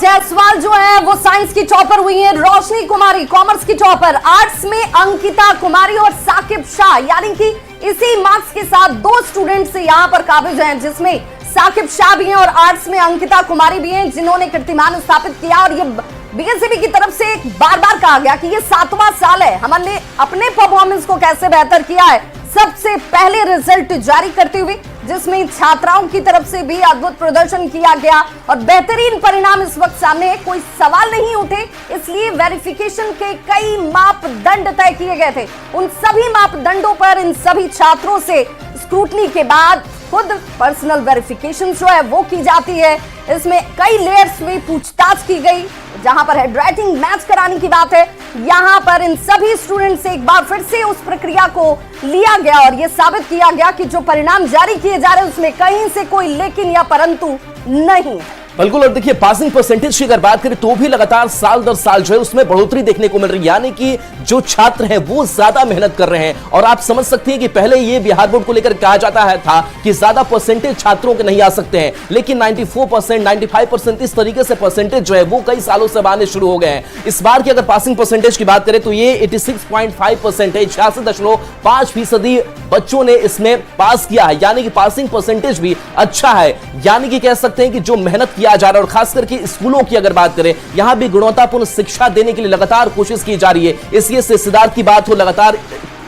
जायसवाल जो है वो साइंस की टॉपर हुई है, रोशनी कुमारी कॉमर्स की टॉपर, आर्ट्स में अंकिता कुमारी और साकिब शाह, यानी कि इसी मार्क्स के साथ दो स्टूडेंट्स यहां पर काबिज हैं, जिसमें साकिब शाह भी हैं और आर्ट्स में अंकिता कुमारी भी हैं, जिन्होंने कीर्तिमान स्थापित किया। और ये बीएससीबी की तरफ से बार बार कहा गया कि ये 7वां साल है, हमने अपने परफॉर्मेंस को कैसे बेहतर किया है, सबसे पहले रिजल्ट जारी करते हुए, जिसमें छात्राओं की तरफ से भी अद्भुत प्रदर्शन किया गया और बेहतरीन परिणाम इस वक्त सामने है। कोई सवाल नहीं उठे, इसलिए वेरिफिकेशन के कई मापदंड तय किए गए थे। उन सभी मापदंडों पर इन सभी छात्रों से स्क्रूटनी के बाद खुद पर्सनल वेरिफिकेशन जो है वो की जाती है। इसमें कई लेयर्स में पूछताछ की गई, जहां पर हैंडराइटिंग मैच कराने की बात है, यहां पर इन सभी स्टूडेंट से एक बार फिर से उस प्रक्रिया को लिया गया और यह साबित किया गया कि जो परिणाम जारी किए जा रहे हैं उसमें कहीं से कोई लेकिन या परंतु नहीं है। बिल्कुल। और देखिए पासिंग परसेंटेज की अगर बात करें तो भी लगातार साल दर साल जो है उसमें बढ़ोतरी देखने को मिल रही है, यानी कि जो छात्र हैं वो ज्यादा मेहनत कर रहे हैं। और आप समझ सकते हैं कि पहले ये बिहार बोर्ड को लेकर कहा जाता है था कि ज्यादा परसेंटेज छात्रों के नहीं आ सकते हैं, लेकिन 94%, 95% इस तरीके से परसेंटेज जो है वो कई सालों से आने शुरू हो गए हैं। इस बार की अगर पासिंग परसेंटेज की बात करें तो ये 86.5% है, 86.5% बच्चों ने इसमें पास किया है, यानी कि पासिंग परसेंटेज भी अच्छा है। यानी कि कह सकते हैं कि जो मेहनत किया जा रहा है, और खास करके स्कूलों की अगर बात करें, यहां भी गुणवत्तापूर्ण शिक्षा देने के लिए लगातार कोशिश की जा रही है। इसलिए सिद्धार्थ की बात हो, लगातार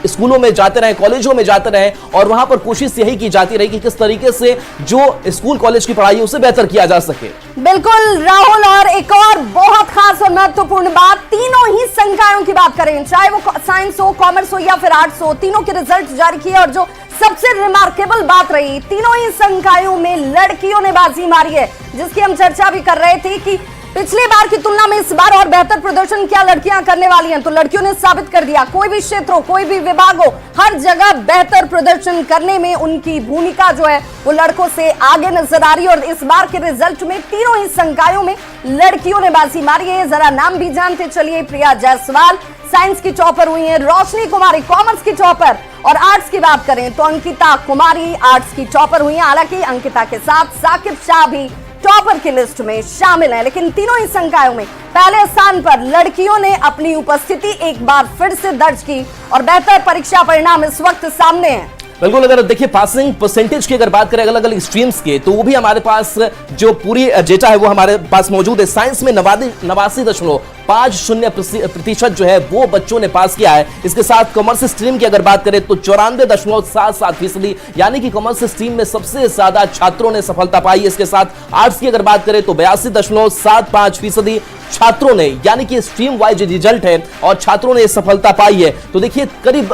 स्कूलों में जाते रहे, कॉलेजों में जाते रहे और वहां पर कोशिश यही की जाती रही कि किस तरीके से जो स्कूल कॉलेज की पढ़ाई है उसे बेहतर किया जा सके। बिल्कुल राहुल, और एक और बहुत खास और महत्वपूर्ण बात, तीनों ही संकायों की बात करें, चाहे वो साइंस हो, कॉमर्स हो या फिर आर्ट्स हो, तीनों के रिजल्ट जारी किए और जो सबसे रिमार्केबल बात रही, तीनों ही संकायों में लड़कियों ने बाजी मारी है, जिसकी हम चर्चा भी कर रहे थे कि पिछली बार की तुलना में इस बार और बेहतर प्रदर्शन क्या लड़कियां करने वाली हैं। तो लड़कियों ने साबित कर दिया, कोई भी क्षेत्र हो, कोई भी विभाग हो, हर जगह बेहतर प्रदर्शन करने में उनकी भूमिका जो है वो लड़कों से आगे नजर आ रही है। और इस बार के रिजल्ट में तीनों ही संकायों में लड़कियों ने बाजी मारी है। जरा नाम भी जानते चलिए। प्रिया जायसवाल साइंस की टॉपर हुई है, रोशनी कुमारी कॉमर्स की टॉपर, और आर्ट्स की बात करें तो अंकिता कुमारी आर्ट्स की टॉपर हुई है। हालांकि अंकिता के साथ साकिब शाह भी टॉपर की लिस्ट में शामिल है, लेकिन तीनों ही संकायों में पहले स्थान पर लड़कियों ने अपनी उपस्थिति एक बार फिर से दर्ज की और बेहतर परीक्षा परिणाम इस वक्त सामने हैं। बिल्कुल। अगर देखिए पासिंग परसेंटेज की अगर बात करें अलग अलग स्ट्रीम्स के, तो वो भी हमारे पास जो पूरी डेटा है वो हमारे पास मौजूद है। साइंस में 89.50% जो है वो बच्चों ने पास किया है। इसके साथ कॉमर्स स्ट्रीम की अगर बात करें तो 94.77%, यानी कि कॉमर्स स्ट्रीम में सबसे ज्यादा छात्रों ने सफलता पाई। इसके साथ आर्ट्स की अगर बात करें तो 82.75% छात्रों ने, यानी कि स्ट्रीम वाइज रिजल्ट है और छात्रों ने सफलता पाई है। तो देखिए करीब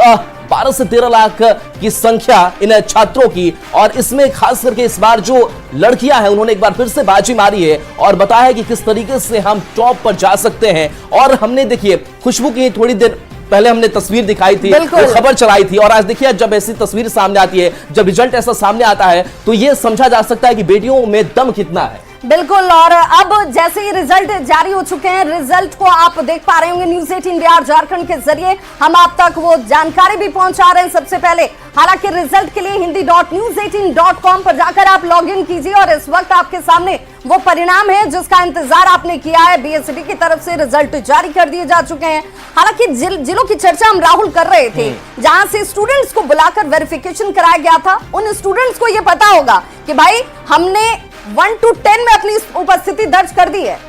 12 से 13 लाख की संख्या इन छात्रों की, और इसमें खास करके इस बार जो लड़कियां हैं उन्होंने एक बार फिर से बाजी मारी है और बताया है कि किस तरीके से हम टॉप पर जा सकते हैं। और हमने देखिए खुशबू की थोड़ी देर पहले हमने तस्वीर दिखाई थी, तो खबर चलाई थी, और आज देखिए जब ऐसी तस्वीर सामने आती है, जब रिजल्ट ऐसा सामने आता है, तो यह समझा जा सकता है कि बेटियों में दम कितना है। बिल्कुल। और अब जैसे ही रिजल्ट जारी हो चुके हैं, रिजल्ट को आप देख पा रहे होंगे न्यूज 18 बिहार झारखंड के जरिए हम आप तक वो जानकारी भी पहुंचा रहे हैं सबसे पहले। हालांकि रिजल्ट के लिए hindi.news18.com पर जाकर आप लॉग इन कीजिए और इस वक्त आपके सामने वो परिणाम है जिसका इंतजार आपने किया है। बीएससीबी की तरफ से रिजल्ट जारी कर दिए जा चुके हैं। हालांकि जिलों की चर्चा हम राहुल कर रहे थे, जहां से स्टूडेंट्स को बुलाकर वेरिफिकेशन कराया गया था, उन स्टूडेंट्स को यह पता होगा कि भाई हमने 1 to 10 में अपनी उपस्थिति दर्ज कर दी है।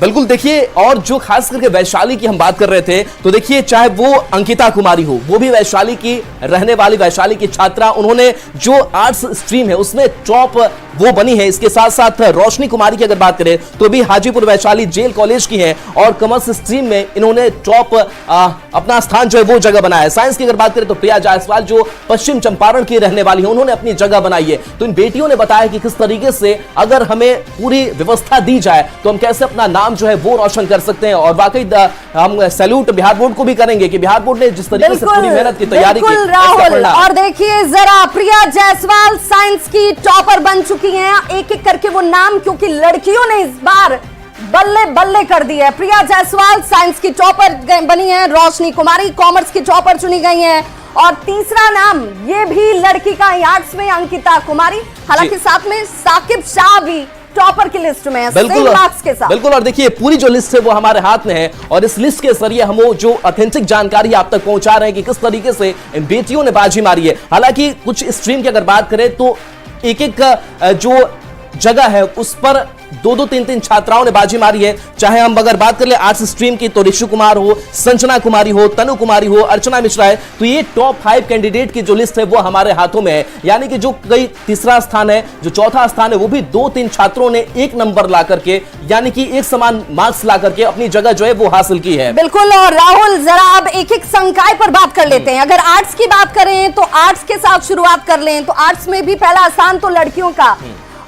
बिल्कुल। देखिए और जो खास करके वैशाली की हम बात कर रहे थे, तो देखिए चाहे वो अंकिता कुमारी हो, वो भी वैशाली की रहने वाली, वैशाली की छात्रा, उन्होंने जो आर्ट्स स्ट्रीम है उसमें टॉप वो बनी है। इसके साथ साथ रोशनी कुमारी की अगर बात करें तो भी हाजीपुर वैशाली जेल कॉलेज की है और कॉमर्स स्ट्रीम में इन्होंने टॉप अपना स्थान जो है वो जगह बनाया है। साइंस की अगर बात करें तो प्रिया जायसवाल जो पश्चिम चंपारण की रहने वाली है, उन्होंने अपनी जगह बनाई है। तो इन बेटियों ने बताया कि किस तरीके से अगर हमें पूरी व्यवस्था दी जाए तो हम कैसे अपना नाम जो है वो रोशन कर सकते हैं। और वाकई हम सैल्यूट बिहार बोर्ड को भी करेंगे कि बिहार बोर्ड ने जिस तरीके से पूरी मेहनत की तैयारी की। राहुल, और देखिए जरा प्रिया जायसवाल साइंस की टॉपर बन चुकी हैं, एक एक करके वो नाम, क्योंकि लड़कियों ने इस बार बल्ले बल्ले कर दी है। प्रिया जायसवाल साइंस की टॉपर बनी है, रोशनी कुमारी कॉमर्स की टॉपर चुनी गई है, और तीसरा नाम ये भी लड़की का, आर्ट्स में अंकिता कुमारी, हालांकि साथ में साकिब शाह भी टॉपर की लिस्ट में है, बिल्कुल सेम मार्क्स के साथ। बिल्कुल, और देखिए पूरी जो लिस्ट है वो हमारे हाथ में है और इस लिस्ट के जरिए हम वो जो ऑथेंटिक जानकारी आप तक पहुंचा रहे हैं कि किस तरीके से इन बेटियों ने बाजी मारी है। हालांकि कुछ स्ट्रीम की अगर बात करें तो एक एक जो जगह है उस पर दो दो तीन तीन छात्राओं ने बाजी मारी है। चाहे हम अगर बात कर ले आर्ट्स स्ट्रीम की तो ऋषु कुमार हो, संजना कुमारी हो, तनु कुमारी हो, अर्चना मिश्रा है, तो ये टॉप 5 कैंडिडेट की जो लिस्ट है वो हमारे हाथों में है। यानी कि जो कई तीसरा स्थान है, जो चौथा स्थान है, वो भी 2-3 छात्रों ने एक नंबर ला करके यानी कि एक समान मार्क्स ला करके अपनी जगह जो है वो हासिल की है। बिल्कुल। और राहुल, जरा अब एक एक संकाय पर बात कर लेते हैं। अगर आर्ट्स की बात करें तो आर्ट्स के साथ शुरुआत कर लें तो आर्ट्स में भी पहला स्थान तो लड़कियों का,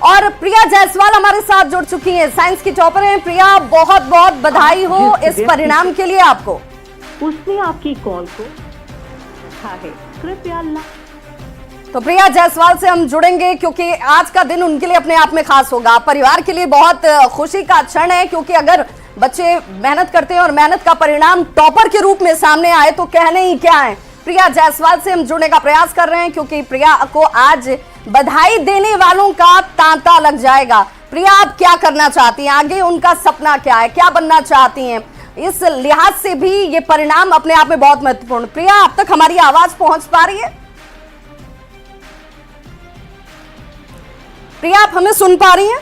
और प्रिया जायसवाल हमारे साथ जुड़ चुकी हैं, साइंस की टॉपर हैं। प्रिया, बहुत बहुत बधाई हो इस परिणाम के लिए आपको। उसने आपकी कॉल को रखा है, कृपया तो प्रिया जायसवाल से हम जुड़ेंगे क्योंकि आज का दिन उनके लिए अपने आप में खास होगा, परिवार के लिए बहुत खुशी का क्षण है, क्योंकि अगर बच्चे मेहनत करते हैं और मेहनत का परिणाम टॉपर के रूप में सामने आए तो कहने ही क्या है। प्रिया जायसवाल से हम जुड़ने का प्रयास कर रहे हैं क्योंकि प्रिया को आज बधाई देने वालों का तांता लग जाएगा। प्रिया, आप क्या करना चाहती हैं आगे, उनका सपना क्या है, क्या बनना चाहती हैं? इस लिहाज से भी ये परिणाम अपने आप में बहुत महत्वपूर्ण। प्रिया, अब तक हमारी आवाज पहुंच पा रही है? प्रिया, आप हमें सुन पा रही हैं?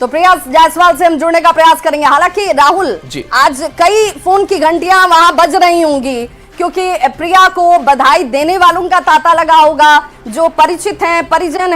तो प्रिया जायसवाल से हम जुड़ने का प्रयास करेंगे। हालांकि राहुल, आज कई फोन की घंटियां वहां बज रही होंगी क्योंकि प्रिया को बधाई देने वालों का तांता लगा होगा, जो परिचित हैं, परिजन